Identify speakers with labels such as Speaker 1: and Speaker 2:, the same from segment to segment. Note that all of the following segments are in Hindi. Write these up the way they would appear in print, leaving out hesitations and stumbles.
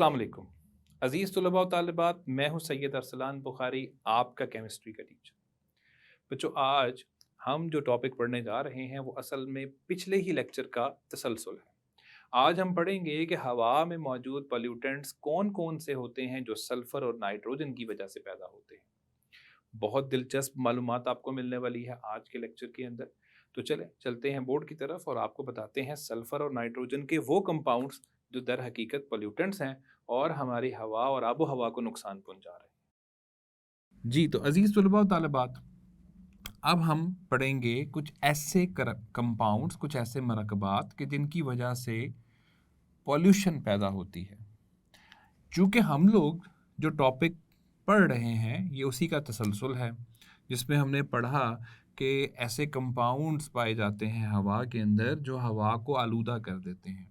Speaker 1: अस्सलाम वालेकुम अज़ीज़ तुलबा व तालिबात, मैं हूँ सैयद अरसलान बुखारी, आपका केमिस्ट्री का टीचर। बच्चों, आज हम जो टॉपिक पढ़ने जा रहे हैं वो असल में पिछले ही लेक्चर का तसलसल है। आज हम पढ़ेंगे कि हवा में मौजूद पॉल्यूटेंट्स कौन कौन से होते हैं जो सल्फ़र और नाइट्रोजन की वजह से पैदा होते हैं। बहुत दिलचस्प मालूमात आपको मिलने वाली है आज के लेक्चर के अंदर। तो चलें चलते हैं बोर्ड की तरफ और आपको बताते हैं सल्फ़र और नाइट्रोजन के वो कंपाउंड्स जो दर हकीकत पोल्यूटेंट्स हैं और हमारी हवा और आबो हवा को नुकसान पहुंचा रहे हैं। जी तो अजीज़ तलबा व तालिबात, अब हम पढ़ेंगे कुछ ऐसे कंपाउंड्स, कुछ ऐसे मरकबात कि जिनकी वजह से पॉल्यूशन पैदा होती है। चूँकि हम लोग जो टॉपिक पढ़ रहे हैं ये उसी का तसलसल है, जिसमें हमने पढ़ा कि ऐसे कंपाउंड्स पाए जाते हैं हवा के अंदर जो हवा को आलूदा कर देते हैं।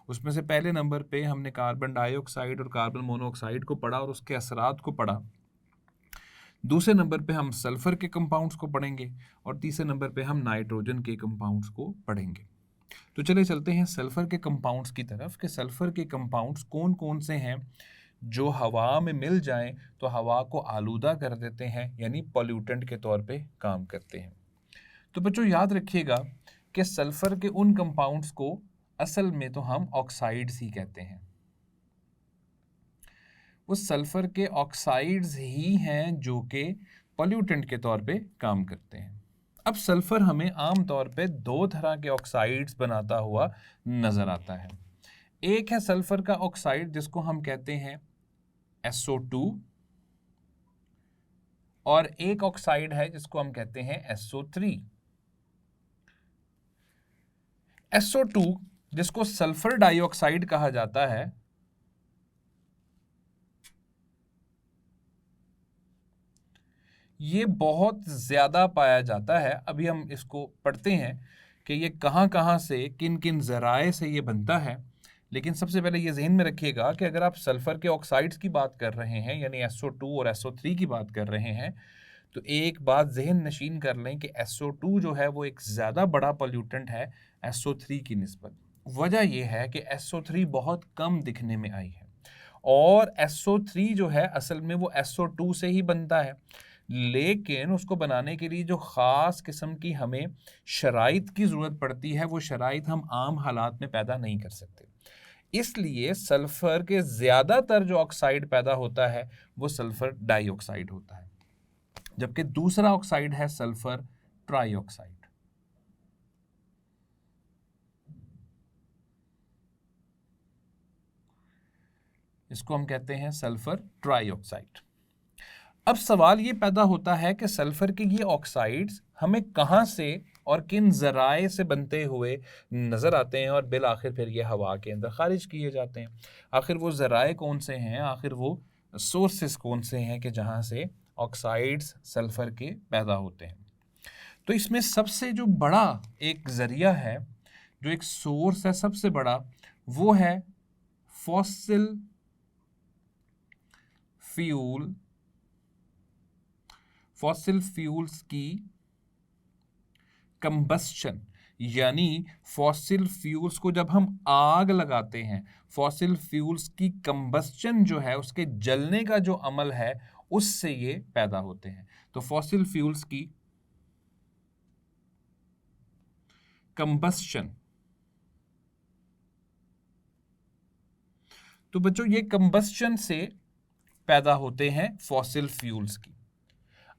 Speaker 1: उसमें से पहले नंबर पे हमने कार्बन डाइऑक्साइड और कार्बन मोनोऑक्साइड को पढ़ा और उसके असरात को पढ़ा। दूसरे नंबर पे हम सल्फ़र के कंपाउंड्स को पढ़ेंगे और तीसरे नंबर पे हम नाइट्रोजन के कंपाउंड्स को पढ़ेंगे। तो चले चलते हैं सल्फ़र के कंपाउंड्स की तरफ कि सल्फ़र के कंपाउंड्स कौन कौन से हैं जो हवा में मिल जाएं तो हवा को आलूदा कर देते हैं, यानी पॉल्यूटेंट के तौर पे काम करते हैं। तो बच्चों याद रखिएगा कि सल्फ़र के उन कंपाउंड्स को असल में तो हम ऑक्साइड्स ही कहते हैं। उस सल्फ़र के ऑक्साइड्स ही हैं जो कि पॉल्यूटेंट के तौर पे काम करते हैं। अब सल्फ़र हमें आम तौर पे दो तरह के ऑक्साइड्स बनाता हुआ नज़र आता है। एक है सल्फ़र का ऑक्साइड जिसको हम कहते हैं SO2 और एक ऑक्साइड है जिसको हम कहते हैं SO3। SO2 जिसको सल्फ़र डाइऑक्साइड कहा जाता है, ये बहुत ज़्यादा पाया जाता है। अभी हम इसको पढ़ते हैं कि ये कहाँ कहाँ से, किन किन ज़राए से ये बनता है। लेकिन सबसे पहले ये ज़हन में रखिएगा कि अगर आप सल्फ़र के ऑक्साइड्स की बात कर रहे हैं, यानी SO2 और SO3 की बात कर रहे हैं, तो एक बात ज़हन नशीन कर लें कि SO2 जो है वो एक ज़्यादा बड़ा पोल्यूटेंट है SO3 की निस्बत। वजह यह है कि SO3 बहुत कम दिखने में आई है और SO3 जो है असल में वो SO2 से ही बनता है, लेकिन उसको बनाने के लिए जो ख़ास किस्म की हमें शराइत की ज़रूरत पड़ती है, वो शराइत हम आम हालात में पैदा नहीं कर सकते। इसलिए सल्फ़र के ज़्यादातर जो ऑक्साइड पैदा होता है वो सल्फ़र डाइऑक्साइड होता है, जबकि दूसरा ऑक्साइड है सल्फ़र ट्राइऑक्साइड। इसको हम कहते हैं सल्फ़र ट्राइऑक्साइड। अब सवाल ये पैदा होता है कि सल्फ़र के ये ऑक्साइड्स हमें कहाँ से और किन ज़राए से बनते हुए नज़र आते हैं और बिल आखिर फिर ये हवा के अंदर खारिज किए जाते हैं। आखिर वो ज़राए कौन से हैं, आखिर वो सोर्सेस कौन से हैं कि जहाँ से ऑक्साइड्स सल्फ़र के पैदा होते हैं। तो इसमें सबसे जो बड़ा एक ज़रिया है, जो एक सोर्स है सबसे बड़ा, वो है फॉसिल फ्यूल्स की कंबस्शन। यानी फॉसिल फ्यूल्स को जब हम आग लगाते हैं, फॉसिल फ्यूल्स की कंबस्शन जो है, उसके जलने का जो अमल है, उससे ये पैदा होते हैं। तो फॉसिल फ्यूल्स की कंबस्शन। तो बच्चों ये कंबस्शन से पैदा होते हैं फॉसिल फ्यूल्स की।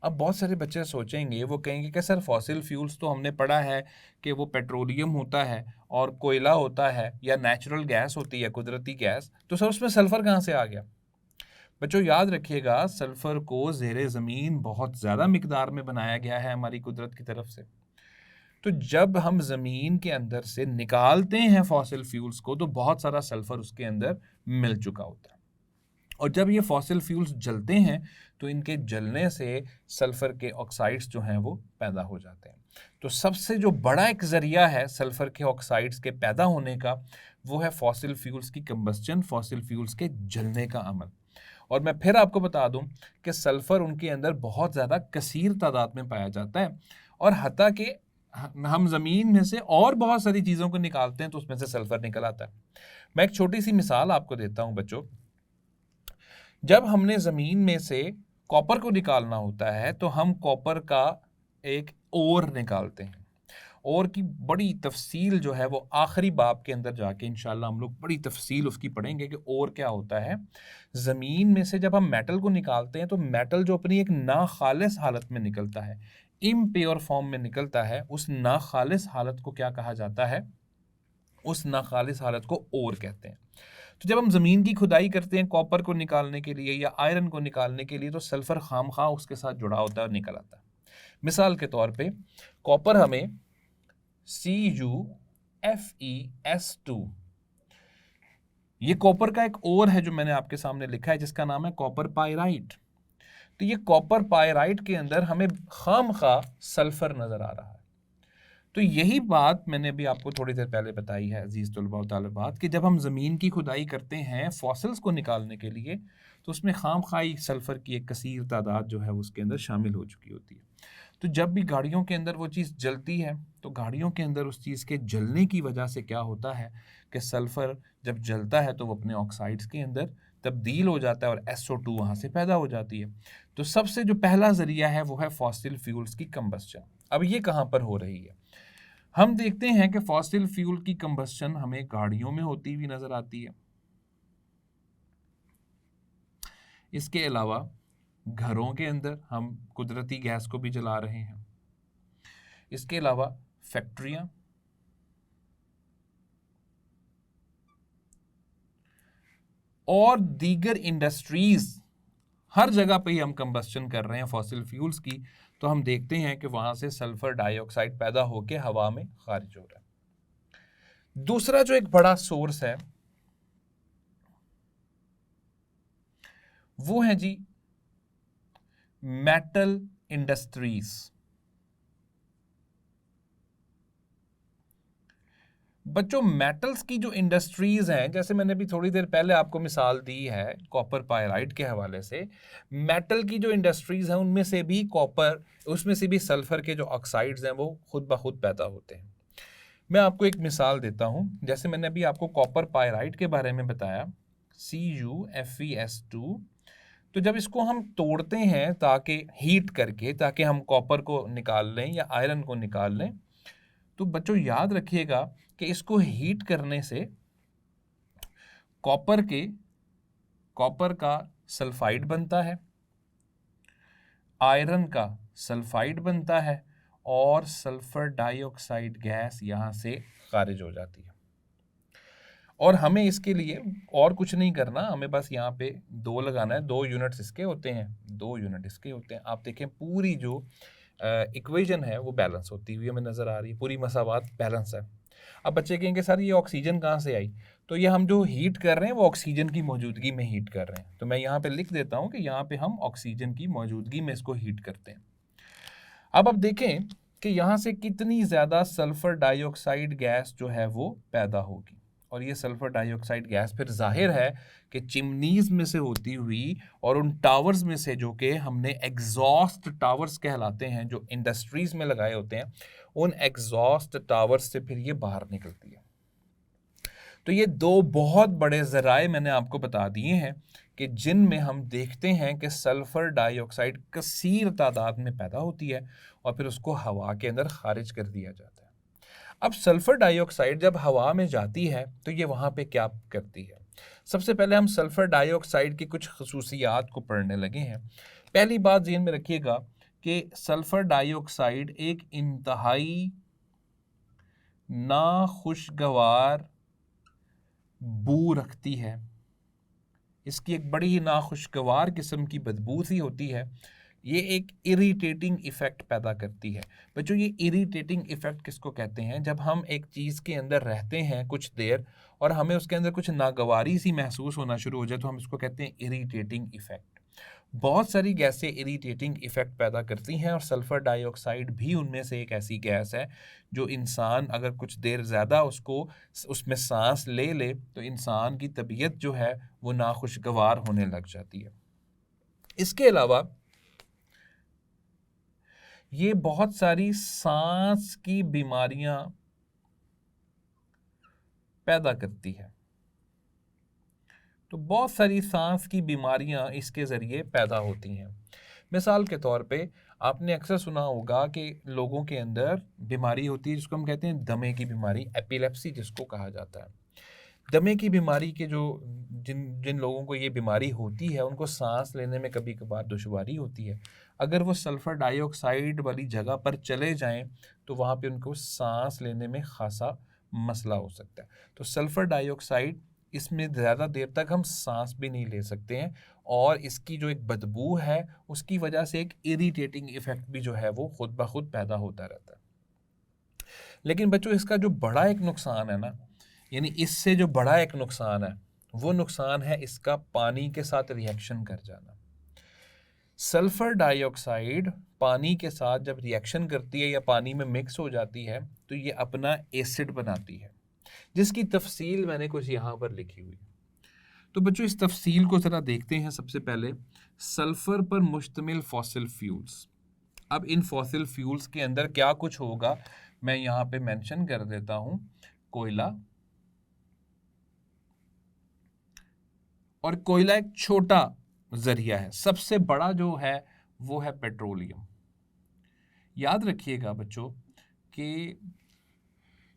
Speaker 1: अब बहुत सारे बच्चे सोचेंगे, वो कहेंगे कि सर फॉसिल फ्यूल्स तो हमने पढ़ा है कि वो पेट्रोलियम होता है और कोयला होता है या नेचुरल गैस होती है, कुदरती गैस, तो सर उसमें सल्फ़र कहाँ से आ गया। बच्चों याद रखिएगा, सल्फ़र को ज़ेरे ज़मीन बहुत ज़्यादा मिकदार में बनाया गया है हमारी कुदरत की तरफ से। तो जब हम ज़मीन के अंदर से निकालते हैं फॉसिल फ्यूल्स को, तो बहुत सारा सल्फ़र उसके अंदर मिल चुका होता है और जब ये फॉसिल फ्यूल्स जलते हैं तो इनके जलने से सल्फ़र के ऑक्साइड्स जो हैं वो पैदा हो जाते हैं। तो सबसे जो बड़ा एक ज़रिया है सल्फ़र के ऑक्साइड्स के पैदा होने का, वो है फॉसिल फ्यूल्स की कंबस्चन, फॉसिल फ्यूल्स के जलने का अमल। और मैं फिर आपको बता दूं कि सल्फ़र उनके अंदर बहुत ज़्यादा कसीर तादाद में पाया जाता है और हत्ता कि हम ज़मीन में से और बहुत सारी चीज़ों को निकालते हैं तो उसमें से सल्फ़र निकल आता है। मैं एक छोटी सी मिसाल आपको देता हूं बच्चों। जब हमने ज़मीन में से कॉपर को निकालना होता है तो हम कॉपर का एक ओर निकालते हैं। ओर की बड़ी तफसील जो है वो आखिरी बाब के अंदर जाके इंशाल्लाह हम लोग बड़ी तफसील उसकी पढ़ेंगे कि ओर क्या होता है। ज़मीन में से जब हम मेटल को निकालते हैं तो मेटल जो अपनी एक नाखालिस हालत में निकलता है, इम्प्योर फॉर्म में निकलता है, उस नाखालिस हालत को क्या कहा जाता है? उस नाखालिस हालत को ओर कहते हैं। तो जब हम ज़मीन की खुदाई करते हैं कॉपर को निकालने के लिए या आयरन को निकालने के लिए तो सल्फ़र खामखा उसके साथ जुड़ा होता है और निकल आता है। मिसाल के तौर पे कॉपर हमें CuFeS2, ये कॉपर का एक ओर है जो मैंने आपके सामने लिखा है जिसका नाम है कॉपर पायराइट। तो ये कॉपर पायराइट के अंदर हमें खामखा सल्फ़र नज़र आ रहा है। तो यही बात मैंने भी आपको थोड़ी देर पहले बताई है अजीज़ तलबा व तालिबात कि जब हम ज़मीन की खुदाई करते हैं फॉसिल्स को निकालने के लिए तो उसमें खामखाई सल्फ़र की एक कसीर तादाद जो है उसके अंदर शामिल हो चुकी होती है। तो जब भी गाड़ियों के अंदर वो चीज़ जलती है तो गाड़ियों के अंदर उस चीज़ के जलने की वजह से क्या होता है कि सल्फ़र जब जलता है तो वो अपने ऑक्साइड्स के अंदर तब्दील हो जाता है और SO2 वहाँ से पैदा हो जाती है। तो सबसे जो पहला ज़रिया है वो है फॉसिल फ्यूल्स की कंबस्चन। अब ये कहाँ पर हो रही है? हम देखते हैं कि फॉसिल फ्यूल की कंबस्चन हमें गाड़ियों में होती हुई नजर आती है। इसके अलावा घरों के अंदर हम कुदरती गैस को भी जला रहे हैं। इसके अलावा फैक्ट्रियां और दीगर इंडस्ट्रीज, हर जगह पे ही हम कंबस्चन कर रहे हैं फॉसिल फ्यूल्स की, तो हम देखते हैं कि वहां से सल्फर डाइऑक्साइड पैदा होकर हवा में खारिज हो रहा है। दूसरा जो एक बड़ा सोर्स है वो है जी मेटल इंडस्ट्रीज। बच्चों मेटल्स की जो इंडस्ट्रीज हैं, जैसे मैंने भी थोड़ी देर पहले आपको मिसाल दी है कॉपर पायराइट के हवाले से, मेटल की जो इंडस्ट्रीज हैं उनमें से भी कॉपर, उसमें से भी सल्फर के जो ऑक्साइड्स हैं वो खुद ब खुद पैदा होते हैं। मैं आपको एक मिसाल देता हूं, जैसे मैंने अभी आपको कॉपर पायराइट के बारे में बताया CuFeS2, तो जब इसको हम तोड़ते हैं ताकि हीट करके ताकि हम कॉपर को निकाल लें या आयरन को निकाल लें, तो बच्चों याद रखिएगा कि इसको हीट करने से कॉपर का सल्फाइड बनता है, आयरन का सल्फाइड बनता है और सल्फर डाइऑक्साइड गैस यहाँ से खारिज हो जाती है। और हमें इसके लिए और कुछ नहीं करना, हमें बस यहाँ पे 2 लगाना है। 2 यूनिट्स इसके होते हैं, 2 यूनिट इसके होते हैं। आप देखें पूरी जो इक्वेशन है वो बैलेंस होती हुई हमें नज़र आ रही है, पूरी मसावात बैलेंस है। अब बच्चे कहेंगे सर ये ऑक्सीजन कहाँ से आई? तो ये हम जो हीट कर रहे हैं वो ऑक्सीजन की मौजूदगी में हीट कर रहे हैं। तो मैं यहाँ पे लिख देता हूँ कि यहाँ पे हम ऑक्सीजन की मौजूदगी में इसको हीट करते हैं। अब देखें कि यहाँ से कितनी ज़्यादा सल्फर डाइऑक्साइड गैस जो है वो पैदा होगी, और ये सल्फर डाइऑक्साइड गैस फिर जाहिर है कि चिमनीज में से होती हुई और उन टावर्स में से, जो कि हमने एग्जॉस्ट टावर्स कहलाते हैं, जो इंडस्ट्रीज में लगाए होते हैं, उन एग्जॉस्ट टावर्स से फिर ये बाहर निकलती है। तो ये 2 बहुत बड़े ज़राए मैंने आपको बता दिए हैं कि जिनमें हम देखते हैं कि सल्फर डाइऑक्साइड कसीर तादाद में पैदा होती है और फिर उसको हवा के अंदर खारिज कर दिया जाता है। अब सल्फर डाइऑक्साइड जब हवा में जाती है तो ये वहाँ पे क्या करती है? सबसे पहले हम सल्फर डाइऑक्साइड की कुछ खसूसियात को पढ़ने लगे हैं। पहली बात ज़हन में रखिएगा कि सल्फर डाइऑक्साइड एक इंतहाई नाखुशगवार बू रखती है। इसकी एक बड़ी ही नाखुशगवार किस्म की बदबू सी होती है। ये एक इरिटेटिंग इफ़ेक्ट पैदा करती है। बच्चों ये इरिटेटिंग इफ़ेक्ट किसको कहते हैं? जब हम एक चीज़ के अंदर रहते हैं कुछ देर और हमें उसके अंदर कुछ नागवारी सी महसूस होना शुरू हो जाए तो हम इसको कहते हैं इरिटेटिंग इफ़ेक्ट। बहुत सारी गैसें इरिटेटिंग इफ़ेक्ट पैदा करती हैं और सल्फ़र डाइऑक्साइड भी उनमें से एक ऐसी गैस है जो इंसान अगर कुछ देर ज़्यादा उसमें सांस ले ले तो इंसान की तबीयत जो है वो नाखुशगवार होने लग जाती है। इसके अलावा ये बहुत सारी सांस की बीमारियां पैदा करती है। तो बहुत सारी सांस की बीमारियां इसके ज़रिए पैदा होती हैं। मिसाल के तौर पे आपने अक्सर सुना होगा कि लोगों के अंदर बीमारी होती है जिसको हम कहते हैं दमे की बीमारी, एपिलेप्सी जिसको कहा जाता है। दमे की बीमारी के जो जिन जिन लोगों को ये बीमारी होती है उनको सांस लेने में कभी कभार दुश्वारी होती है। अगर वो सल्फ़र डाइऑक्साइड वाली जगह पर चले जाएं तो वहाँ पे उनको सांस लेने में खासा मसला हो सकता है। तो सल्फ़र डाइऑक्साइड, इसमें ज़्यादा देर तक हम सांस भी नहीं ले सकते हैं और इसकी जो एक बदबू है उसकी वजह से एक इरिटेटिंग इफ़ेक्ट भी जो है वो खुद ब खुद पैदा होता रहता है। लेकिन बच्चों इसका जो बड़ा एक नुकसान है ना, यानी इससे जो बड़ा एक नुकसान है वो नुकसान है इसका पानी के साथ रिएक्शन कर जाना। सल्फर डाइऑक्साइड पानी के साथ जब रिएक्शन करती है या पानी में मिक्स हो जाती है तो ये अपना एसिड बनाती है, जिसकी तफसील मैंने कुछ यहाँ पर लिखी हुई। तो बच्चों इस तफसील को ज़रा देखते हैं। सबसे पहले सल्फर पर मुश्तमिल फॉसिल फ्यूल्स। अब इन फॉसिल फ्यूल्स के अंदर क्या कुछ होगा मैं यहाँ पे मेंशन कर देता हूँ। कोयला, और कोयला एक छोटा जरिया है, सबसे बड़ा जो है वो है पेट्रोलियम। याद रखिएगा बच्चों कि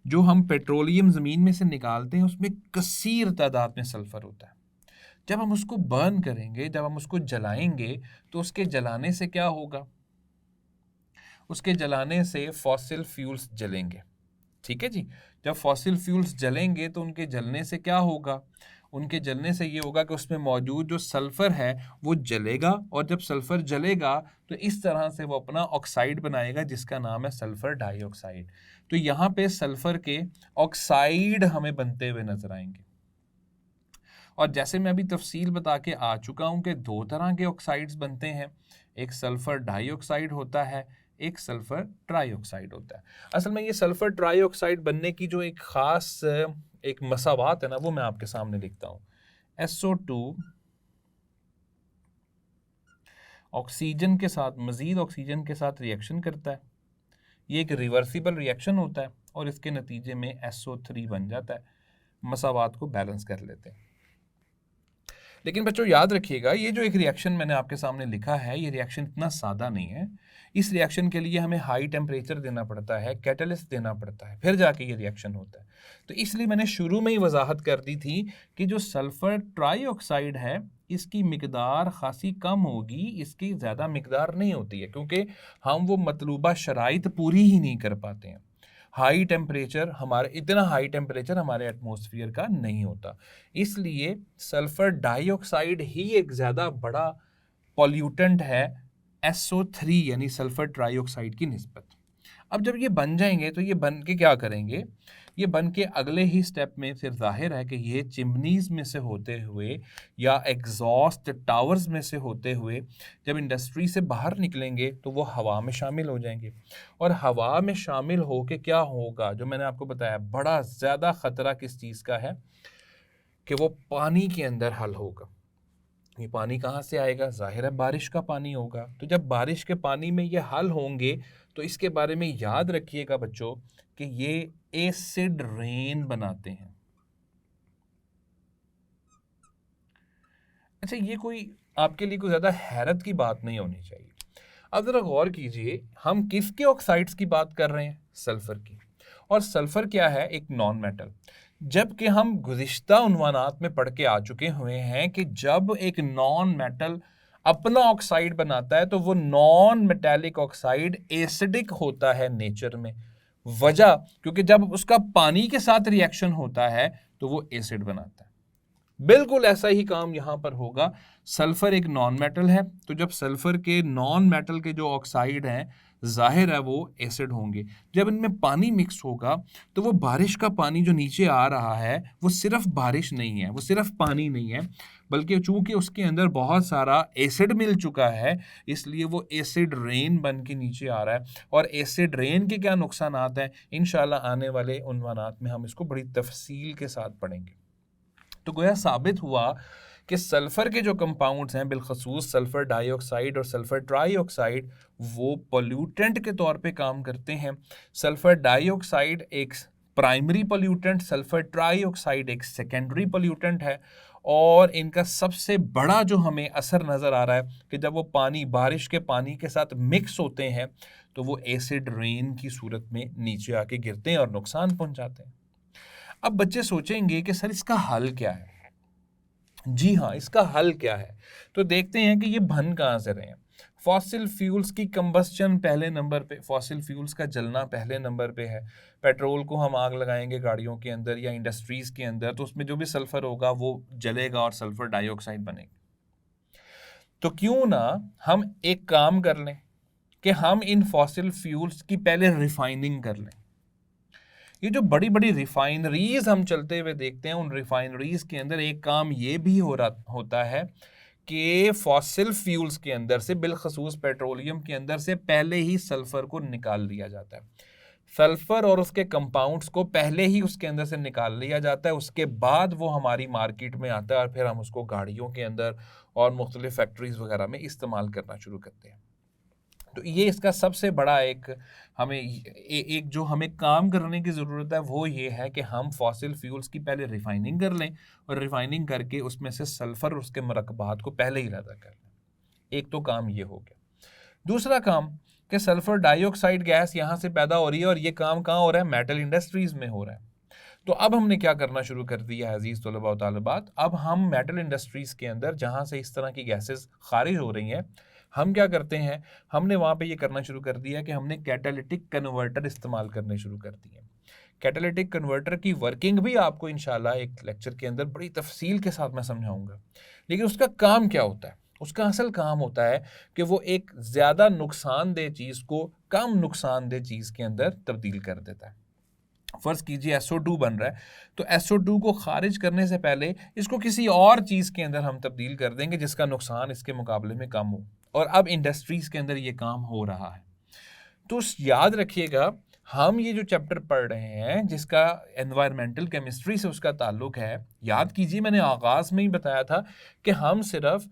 Speaker 1: जो हम पेट्रोलियम ज़मीन में से निकालते हैं उसमें कसीर तादाद में सल्फ़र होता है। जब हम उसको बर्न करेंगे, जब हम उसको जलाएंगे तो उसके जलाने से क्या होगा, उसके जलाने से फॉसिल फ्यूल्स जलेंगे। ठीक है जी। जब फॉसिल फ्यूल्स जलेंगे तो उनके जलने से क्या होगा, उनके जलने से ये होगा कि उसमें मौजूद जो सल्फ़र है वो जलेगा, और जब सल्फ़र जलेगा तो इस तरह से वो अपना ऑक्साइड बनाएगा जिसका नाम है सल्फ़र डाइऑक्साइड। तो यहाँ पे सल्फ़र के ऑक्साइड हमें बनते हुए नजर आएंगे। और जैसे मैं अभी तफसील बता के आ चुका हूँ कि दो तरह के ऑक्साइड्स बनते हैं, एक सल्फ़र डाइऑक्साइड होता है, एक सल्फ़र ट्राइऑक्साइड होता है। असल में ये सल्फ़र ट्राइऑक्साइड बनने की जो एक ख़ास एक मसावात है ना वो मैं आपके सामने लिखता हूँ। SO2 ऑक्सीजन के साथ, मज़ीद ऑक्सीजन के साथ रिएक्शन करता है। ये एक रिवर्सिबल रिएक्शन होता है और इसके नतीजे में SO3 बन जाता है। मसावात को बैलेंस कर लेते हैं। लेकिन बच्चों याद रखिएगा ये जो एक रिएक्शन मैंने आपके सामने लिखा है ये रिएक्शन इतना सादा नहीं है। इस रिएक्शन के लिए हमें हाई टेम्परेचर देना पड़ता है, कैटलिस्ट देना पड़ता है, फिर जाके ये रिएक्शन होता है। तो इसलिए मैंने शुरू में ही वजाहत कर दी थी कि जो सल्फ़र ट्राइऑक्साइड है इसकी मिकदार खासी कम होगी, इसकी ज़्यादा मिकदार नहीं होती है क्योंकि हम वो मतलूबा शराइत पूरी ही नहीं कर पाते हैं। हाई टेम्परेचर, हमारे इतना हाई टेम्परेचर हमारे एटमॉस्फेयर का नहीं होता, इसलिए सल्फ़र डाइऑक्साइड ही एक ज़्यादा बड़ा पॉल्यूटेंट है SO3 यानी सल्फ़र ट्राइऑक्साइड की निस्बत। अब जब ये बन जाएंगे तो ये बन के क्या करेंगे, ये बन के अगले ही स्टेप में फिर जाहिर है कि ये चिमनीज में से होते हुए या एग्जॉस्ट टावर्स में से होते हुए जब इंडस्ट्री से बाहर निकलेंगे तो वो हवा में शामिल हो जाएंगे। और हवा में शामिल हो के क्या होगा, जो मैंने आपको बताया बड़ा ज़्यादा ख़तरा किस चीज़ का है कि वो पानी के अंदर हल होगा। ये पानी कहाँ से आएगा, जाहिर है बारिश का पानी होगा। तो जब बारिश के पानी में ये हल होंगे तो इसके बारे में याद रखिएगा बच्चों कि ये एसिड रेन बनाते हैं। अच्छा, ये कोई आपके लिए कोई ज़्यादा हैरत की बात नहीं होनी चाहिए। अब ज़रा गौर कीजिए, हम किसके ऑक्साइड्स की बात कर रहे हैं, सल्फ़र की। और सल्फ़र क्या है, एक नॉन मेटल। जबकि हम गुज़िश्ता उन्वानात में पढ़ के आ चुके हुए हैं कि जब एक नॉन मेटल अपना ऑक्साइड बनाता है तो वो नॉन मेटेलिक ऑक्साइड एसिडिक होता है नेचर में। वजह क्योंकि जब उसका पानी के साथ रिएक्शन होता है तो वो एसिड बनाता है। बिल्कुल ऐसा ही काम यहाँ पर होगा। सल्फर एक नॉन मेटल है, तो जब सल्फर के नॉन मेटल के जो ऑक्साइड हैं जाहिर है वो एसिड होंगे। जब इनमें पानी मिक्स होगा तो वो बारिश का पानी जो नीचे आ रहा है वो सिर्फ बारिश नहीं है, वो सिर्फ पानी नहीं है, बल्कि चूंकि उसके अंदर बहुत सारा एसिड मिल चुका है इसलिए वो एसिड रेन बन के नीचे आ रहा है। और एसिड रेन के क्या नुकसानात हैं इंशाल्लाह आने वाले उन्वानात में हम इसको बड़ी तफसील के साथ पढ़ेंगे। तो गोया साबित हुआ कि सल्फ़र के जो कंपाउंड्स हैं, बिलखसूस सल्फ़र डाइऑक्साइड और सल्फ़र ट्राइऑक्साइड, वो पोल्यूटेंट के तौर पे काम करते हैं। सल्फ़र डाइऑक्साइड एक प्राइमरी पोल्यूटेंट, सल्फ़र ट्राइऑक्साइड एक सेकेंडरी पोल्यूटेंट है। और इनका सबसे बड़ा जो हमें असर नज़र आ रहा है कि जब वो पानी बारिश के पानी के साथ मिक्स होते हैं तो वो एसिड रेन की सूरत में नीचे आके गिरते हैं और नुकसान पहुंचाते हैं। अब बच्चे सोचेंगे कि सर इसका हल क्या है। जी हाँ, इसका हल क्या है? तो देखते हैं कि ये बन कहाँ से रहे हैं। फॉसिल फ्यूल्स की कंबस्चन पहले नंबर पे, फॉसिल फ्यूल्स का जलना पहले नंबर पे है। पेट्रोल को हम आग लगाएंगे गाड़ियों के अंदर या इंडस्ट्रीज़ के अंदर, तो उसमें जो भी सल्फर होगा वो जलेगा और सल्फर डाइऑक्साइड बनेगा। तो क्यों ना हम एक काम कर लें कि हम इन फॉसिल फ्यूल्स की पहले रिफाइनिंग कर लें। ये जो बड़ी बड़ी रिफाइनरीज हम चलते हुए देखते हैं, उन रिफाइनरीज के अंदर एक काम ये भी होता है कि फॉसिल फ्यूल्स के अंदर से, बिलखसूस पेट्रोलियम के अंदर से पहले ही सल्फर को निकाल लिया जाता है। सल्फर और उसके कंपाउंड्स को पहले ही उसके अंदर से निकाल लिया जाता है, उसके बाद वो हमारी मार्केट में आता है और फिर हम उसको गाड़ियों के अंदर और मुख्तलिफ फैक्ट्रीज वगैरह में इस्तेमाल करना शुरू करते हैं। तो ये इसका सबसे बड़ा एक हमें एक जो हमें काम करने की ज़रूरत है वो ये है कि हम फॉसिल फ्यूल्स की पहले रिफाइनिंग कर लें और रिफाइनिंग करके उसमें से सल्फ़र और उसके मरकबात को पहले ही अलग कर लें। एक तो काम ये हो गया। दूसरा काम कि सल्फ़र डाइऑक्साइड गैस यहाँ से पैदा हो रही है और ये काम कहाँ हो रहा है? मेटल इंडस्ट्रीज़ में हो रहा है। तो अब हमने क्या करना शुरू कर दिया है अजीज़ तलबा व तालिबात, अब हम मेटल इंडस्ट्रीज़ के अंदर जहाँ से इस तरह की गैसेस खारिज हो रही हैं, हम क्या करते हैं, हमने वहाँ पे ये करना शुरू कर दिया कि हमने कैटालिटिक कन्वर्टर इस्तेमाल करने शुरू कर दिए। कैटालिटिक कन्वर्टर की वर्किंग भी आपको इंशाल्लाह एक लेक्चर के अंदर बड़ी तफसील के साथ मैं समझाऊंगा, लेकिन उसका काम क्या होता है? उसका असल काम होता है कि वो एक ज़्यादा नुकसानदेह चीज़ को कम नुकसानदेह चीज़ के अंदर तब्दील कर देता है। फ़र्ज़ कीजिए SO2 बन रहा है, तो SO2 को खारिज करने से पहले इसको किसी और चीज़ के अंदर हम तब्दील कर देंगे जिसका नुकसान इसके मुकाबले में कम हो, और अब इंडस्ट्रीज़ के अंदर ये काम हो रहा है। तो याद रखिएगा, हम ये जो चैप्टर पढ़ रहे हैं जिसका एनवायरमेंटल केमिस्ट्री से उसका ताल्लुक है, याद कीजिए मैंने आगाज़ में ही बताया था कि हम सिर्फ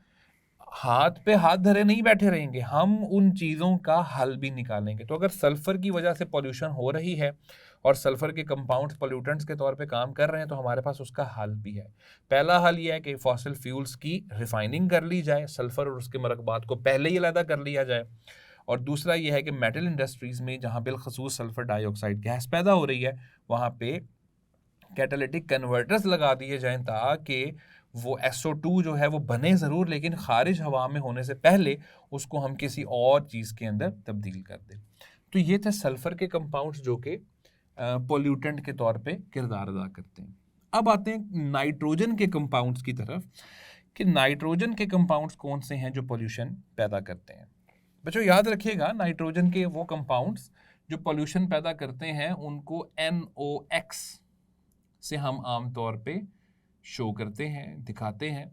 Speaker 1: हाथ पे हाथ धरे नहीं बैठे रहेंगे, हम उन चीज़ों का हल भी निकालेंगे। तो अगर सल्फ़र की वजह से पॉल्यूशन हो रही है और सल्फ़र के कंपाउंड्स पोल्यूटेंट्स के तौर पे काम कर रहे हैं, तो हमारे पास उसका हल भी है। पहला हल ये है कि फॉसिल फ्यूल्स की रिफाइनिंग कर ली जाए, सल्फ़र और उसके मरकबात को पहले ही अलहदा कर लिया जाए। और दूसरा ये है कि मेटल इंडस्ट्रीज़ में जहाँ बिलखसूस सल्फ़र डाइऑक्साइड गैस पैदा हो रही है, वहाँ पे कैटालिटिक कन्वर्टर्स लगा दिए जाएं ताकि वो SO2 जो है वो बने ज़रूर, लेकिन खारिज हवा में होने से पहले उसको हम किसी और चीज़ के अंदर तब्दील कर दें। तो ये थे सल्फ़र के कंपाउंड्स जो कि पोल्यूटेंट के तौर पे किरदार अदा करते हैं। अब आते हैं नाइट्रोजन के कंपाउंड्स की तरफ कि नाइट्रोजन के कंपाउंड्स कौन से हैं जो पोल्यूशन पैदा करते हैं। बच्चों याद रखिएगा, नाइट्रोजन के वो कंपाउंड्स जो पोल्यूशन पैदा करते हैं उनको NOx से हम आम तौर पे शो करते हैं, दिखाते हैं।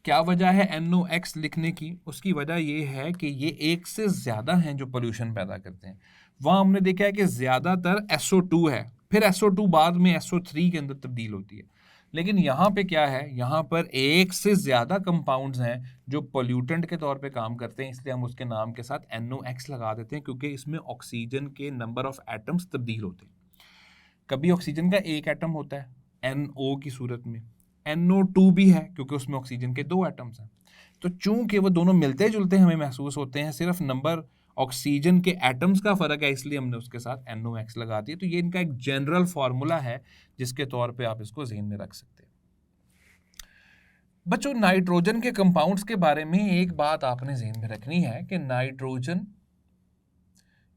Speaker 1: क्या वजह है NOx लिखने की? उसकी वजह ये है कि ये एक से ज़्यादा हैं जो पोल्यूशन पैदा करते हैं। वहाँ हमने देखा है कि ज़्यादातर SO2 है, फिर SO2 बाद में SO3 के अंदर तब्दील होती है। लेकिन यहाँ पे क्या है, यहाँ पर एक से ज़्यादा कंपाउंड्स हैं जो पोल्यूटेंट के तौर पे काम करते हैं, इसलिए हम उसके नाम के साथ NOx लगा देते हैं, क्योंकि इसमें ऑक्सीजन के नंबर ऑफ एटम्स तब्दील होते हैं। कभी ऑक्सीजन का एक एटम होता है NO की सूरत में, NO2 भी है क्योंकि उसमें ऑक्सीजन के 2 एटम्स हैं। तो चूंकि वो दोनों मिलते जुलते हमें महसूस होते हैं, सिर्फ नंबर ऑक्सीजन के एटम्स का फ़र्क है, इसलिए हमने उसके साथ NOx लगा दिया। तो ये इनका एक जनरल फार्मूला है जिसके तौर पे आप इसको ज़हन में रख सकते हैं। बच्चों नाइट्रोजन के कंपाउंड्स के बारे में एक बात आपने ज़हन में रखनी है कि नाइट्रोजन,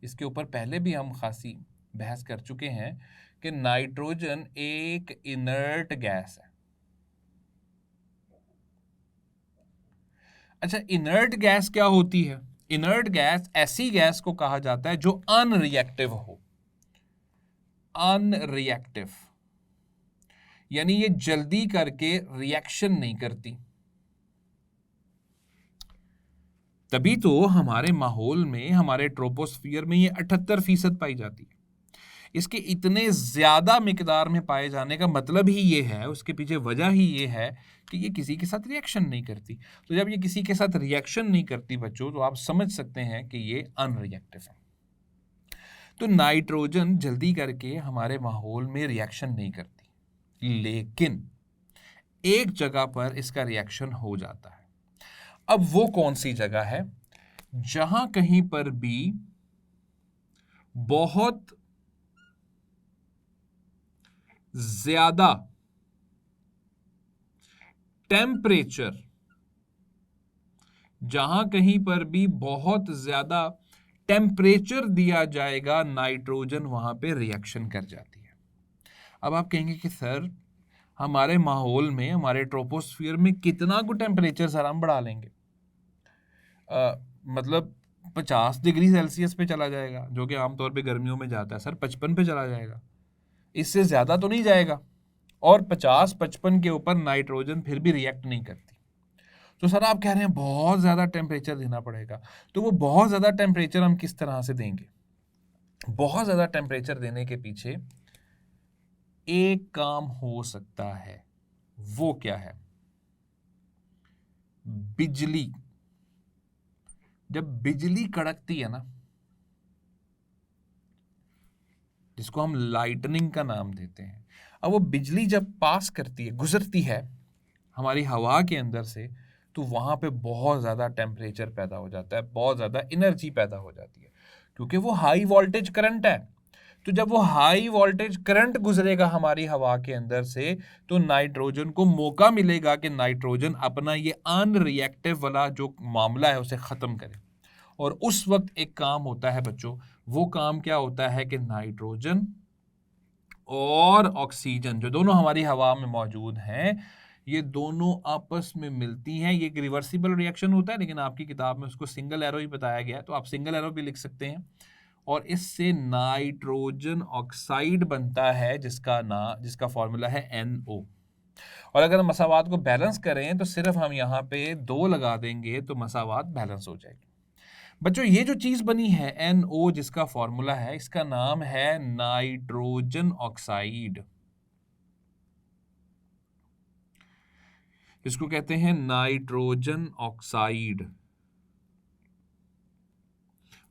Speaker 1: इसके ऊपर पहले भी हम खासी बहस कर चुके हैं कि नाइट्रोजन एक इनर्ट गैस है। अच्छा, इनर्ट गैस क्या होती है? इनर्ट गैस ऐसी गैस को कहा जाता है जो अनरिएक्टिव हो। अनरिएक्टिव यानी ये जल्दी करके रिएक्शन नहीं करती। तभी तो हमारे माहौल में, हमारे ट्रोपोस्फियर में ये 78% पाई जाती है। इसके इतने ज़्यादा मिकदार में पाए जाने का मतलब ही ये है, उसके पीछे वजह ही ये है कि ये किसी के साथ रिएक्शन नहीं करती। तो जब ये किसी के साथ रिएक्शन नहीं करती बच्चों, तो आप समझ सकते हैं कि ये अनरिएक्टिव है। तो नाइट्रोजन जल्दी करके हमारे माहौल में रिएक्शन नहीं करती, लेकिन एक जगह पर इसका रिएक्शन हो जाता है। अब वो कौन सी जगह है? जहां कहीं पर भी बहुत ज्यादा टेम्परेचर, जहां कहीं पर भी बहुत ज्यादा टेम्परेचर दिया जाएगा, नाइट्रोजन वहां पे रिएक्शन कर जाती है। अब आप कहेंगे कि सर हमारे माहौल में, हमारे ट्रोपोस्फियर में कितना को टेम्परेचर सर हम बढ़ा लेंगे? मतलब 50 डिग्री सेल्सियस पे चला जाएगा, जो कि आमतौर पे गर्मियों में जाता है। सर 55 पे चला जाएगा, इससे ज्यादा तो नहीं जाएगा। और 50-55 के ऊपर नाइट्रोजन फिर भी रिएक्ट नहीं करती। तो सर आप कह रहे हैं बहुत ज्यादा टेम्परेचर देना पड़ेगा। तो वो बहुत ज्यादा टेम्परेचर हम किस तरह से देंगे? बहुत ज्यादा टेम्परेचर देने के पीछे एक काम हो सकता है। वो क्या है? बिजली। जब बिजली कड़कती है ना, जिसको हम लाइटनिंग का नाम देते हैं, अब वो बिजली जब पास करती है, गुजरती है हमारी हवा के अंदर से, तो वहां पे बहुत ज्यादा टेम्परेचर पैदा हो जाता है, बहुत ज्यादा एनर्जी पैदा हो जाती है, क्योंकि वो हाई वोल्टेज करंट है। तो जब वो हाई वोल्टेज करंट गुजरेगा हमारी हवा के अंदर से, तो नाइट्रोजन को मौका मिलेगा कि नाइट्रोजन अपना ये अनरिएक्टिव वाला जो मामला है उसे खत्म करे। और उस वक्त एक काम होता है बच्चों, वो काम क्या होता है कि नाइट्रोजन और ऑक्सीजन जो दोनों हमारी हवा में मौजूद हैं, ये दोनों आपस में मिलती हैं। ये एक रिवर्सिबल रिएक्शन होता है, लेकिन आपकी किताब में उसको सिंगल एरो ही बताया गया है, तो आप सिंगल एरो भी लिख सकते हैं। और इससे नाइट्रोजन ऑक्साइड बनता है, जिसका फॉर्मूला है NO। और अगर हम मसावात को बैलेंस करें तो सिर्फ हम यहाँ पे 2 लगा देंगे तो मसावात बैलेंस हो जाएगी। बच्चों ये जो चीज बनी है NO, जिसका फॉर्मूला है, इसका नाम है नाइट्रोजन ऑक्साइड। इसको कहते हैं नाइट्रोजन ऑक्साइड।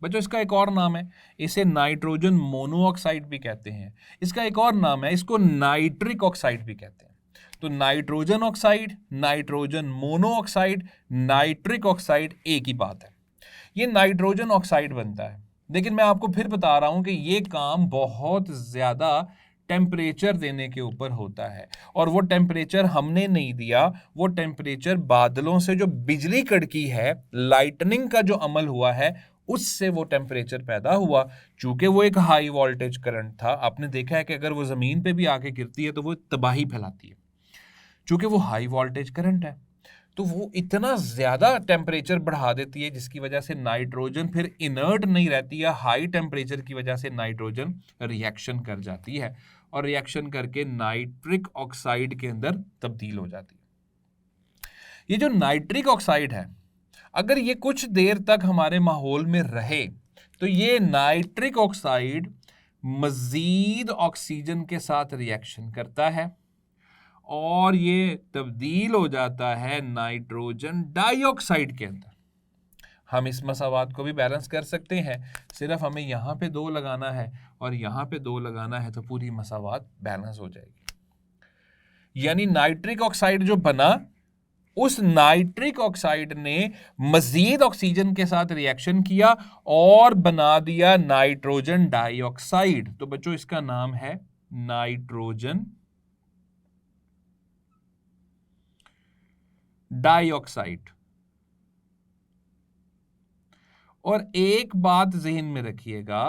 Speaker 1: बच्चों इसका एक और नाम है, इसे नाइट्रोजन मोनोऑक्साइड भी कहते हैं। इसका एक और नाम है, इसको नाइट्रिक ऑक्साइड भी कहते हैं। तो nitrogen oxide, nitrogen monoxide, nitric oxide एक ही बात है। ये नाइट्रोजन ऑक्साइड बनता है, लेकिन मैं आपको फिर बता रहा हूं कि ये काम बहुत ज्यादा टेम्परेचर देने के ऊपर होता है। और वो टेम्परेचर हमने नहीं दिया, वो टेम्परेचर बादलों से जो बिजली कड़की है, लाइटनिंग का जो अमल हुआ है, उससे वो टेम्परेचर पैदा हुआ। चूंकि वो एक हाई वोल्टेज करंट था, आपने देखा है कि अगर वो जमीन पे भी आके गिरती है तो वो तबाही फैलाती है। चूंकि वो हाई वोल्टेज करंट है, तो वो इतना ज्यादा टेम्परेचर बढ़ा देती है, जिसकी वजह से नाइट्रोजन फिर इनर्ट नहीं रहती है। हाई टेम्परेचर की वजह से नाइट्रोजन रिएक्शन कर जाती है, और रिएक्शन करके नाइट्रिक ऑक्साइड के अंदर तब्दील हो जाती है। ये जो नाइट्रिक ऑक्साइड है, अगर ये कुछ देर तक हमारे माहौल में रहे, तो ये नाइट्रिक ऑक्साइड मजीद ऑक्सीजन के साथ रिएक्शन करता है, और ये तब्दील हो जाता है नाइट्रोजन डाइऑक्साइड के अंदर। हम इस मसावात को भी बैलेंस कर सकते हैं, सिर्फ हमें यहाँ पे 2 लगाना है और यहाँ पे 2 लगाना है, तो पूरी मसावात बैलेंस हो जाएगी। यानी नाइट्रिक ऑक्साइड जो बना, उस नाइट्रिक ऑक्साइड ने मजीद ऑक्सीजन के साथ रिएक्शन किया और बना दिया नाइट्रोजन डाइऑक्साइड। तो बच्चों इसका नाम है नाइट्रोजन डाइऑक्साइड। और एक बात जहन में रखिएगा,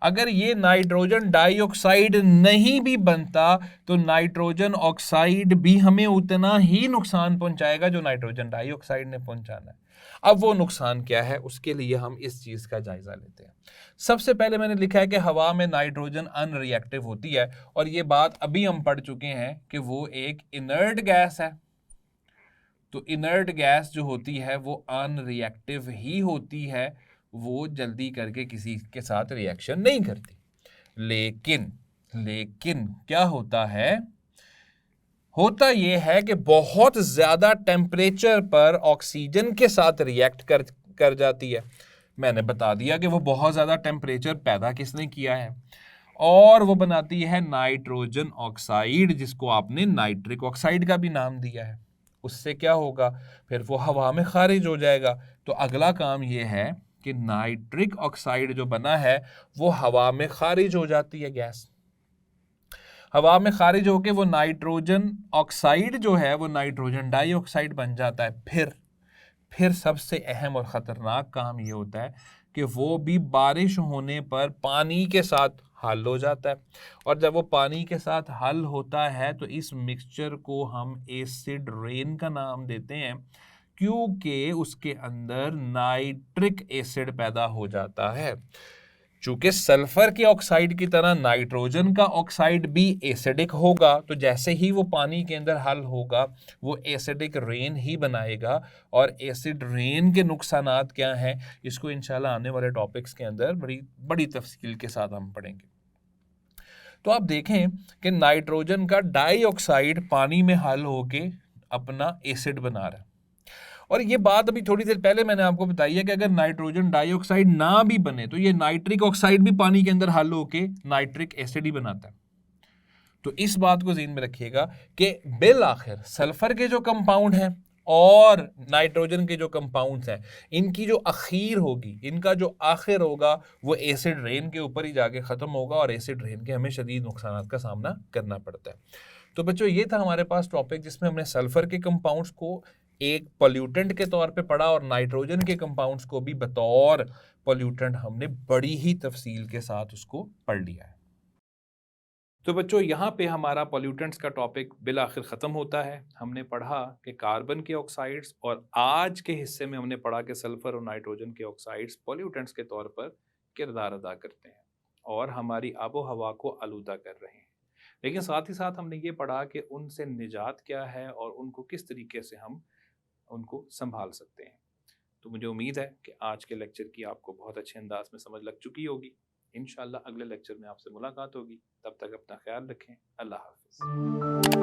Speaker 1: अगर ये नाइट्रोजन डाइऑक्साइड नहीं भी बनता तो नाइट्रोजन ऑक्साइड भी हमें उतना ही नुकसान पहुंचाएगा जो नाइट्रोजन डाइऑक्साइड ने पहुंचाना है। अब वो नुकसान क्या है, उसके लिए हम इस चीज का जायजा लेते हैं। सबसे पहले मैंने लिखा है कि हवा में नाइट्रोजन अनरिएक्टिव होती है, और ये बात अभी हम पढ़ चुके हैं कि वो एक इनर्ट गैस है। तो इनर्ट गैस जो होती है वो अनरिएक्टिव ही होती है, वो जल्दी करके किसी के साथ रिएक्शन नहीं करती। लेकिन क्या होता है, होता यह है कि बहुत ज्यादा टेम्परेचर पर ऑक्सीजन के साथ रिएक्ट कर जाती है। मैंने बता दिया कि वो बहुत ज्यादा टेम्परेचर पैदा किसने किया है, और वो बनाती है नाइट्रोजन ऑक्साइड, जिसको आपने नाइट्रिक ऑक्साइड का भी नाम दिया है। उससे क्या होगा, फिर वो हवा में खारिज हो जाएगा। तो अगला काम ये है कि नाइट्रिक ऑक्साइड जो बना है वो हवा में खारिज हो जाती है गैस। हवा में खारिज होके वो नाइट्रोजन ऑक्साइड जो है वो नाइट्रोजन डाइऑक्साइड बन जाता है। फिर सबसे अहम और ख़तरनाक काम ये होता है कि वो भी बारिश होने पर पानी के साथ हल हो जाता है। और जब वो पानी के साथ हल होता है तो इस मिक्सचर को हम एसिड रेन का नाम देते हैं, क्योंकि उसके अंदर नाइट्रिक एसिड पैदा हो जाता है। चूंकि सल्फर के ऑक्साइड की तरह नाइट्रोजन का ऑक्साइड भी एसिडिक होगा, तो जैसे ही वो पानी के अंदर हल होगा वो एसिडिक रेन ही बनाएगा। और एसिड रेन के नुकसानात क्या हैं, इसको इंशाल्लाह आने वाले टॉपिक्स के अंदर बड़ी बड़ी तफसील के साथ हम पढ़ेंगे। तो आप देखें कि नाइट्रोजन का डाइऑक्साइड पानी में हल होके अपना एसिड बना रहा है। और ये बात अभी थोड़ी देर पहले मैंने आपको बताई है कि अगर नाइट्रोजन डाइऑक्साइड ना भी बने तो ये नाइट्रिक ऑक्साइड भी पानी के अंदर हल होके नाइट्रिक एसिड ही बनाता है। तो इस बात को ज़हन में रखिएगा कि बिल आखिर सल्फर के जो कंपाउंड हैं और नाइट्रोजन के जो कंपाउंड्स हैं, इनकी जो आखिर होगी, इनका जो आखिर होगा वो एसिड रेन के ऊपर ही जाके ख़त्म होगा, और एसिड रेन के हमें शदीद नुकसान का सामना करना पड़ता है। तो बच्चों, ये था हमारे पास टॉपिक जिसमें हमने सल्फर के कंपाउंड्स को एक पोल्यूटेंट के तौर पे पढ़ा और नाइट्रोजन के कंपाउंड्स को भी बतौर पोल्यूटेंट हमने बड़ी ही तफसील के साथ उसको पढ़ लिया है। तो बच्चों, यहाँ पे हमारा पोल्यूटेंट्स का टॉपिक बिल आखिर ख़त्म होता है। हमने पढ़ा कि कार्बन के ऑक्साइड्स, और आज के हिस्से में हमने पढ़ा कि सल्फर और नाइट्रोजन के ऑक्साइड्स पोल्यूटेंट्स के तौर पर किरदार अदा करते हैं और हमारी आबो हवा को आलूदा कर रहे हैं। लेकिन साथ ही साथ हमने ये पढ़ा कि उनसे निजात क्या है और उनको किस तरीके से हम उनको संभाल सकते हैं। तो मुझे उम्मीद है कि आज के लेक्चर की आपको बहुत अच्छे अंदाज में समझ लग चुकी होगी। इंशाल्लाह अगले लेक्चर में आपसे मुलाकात होगी। तब तक अपना ख्याल रखें। अल्लाह हाफ़िज़।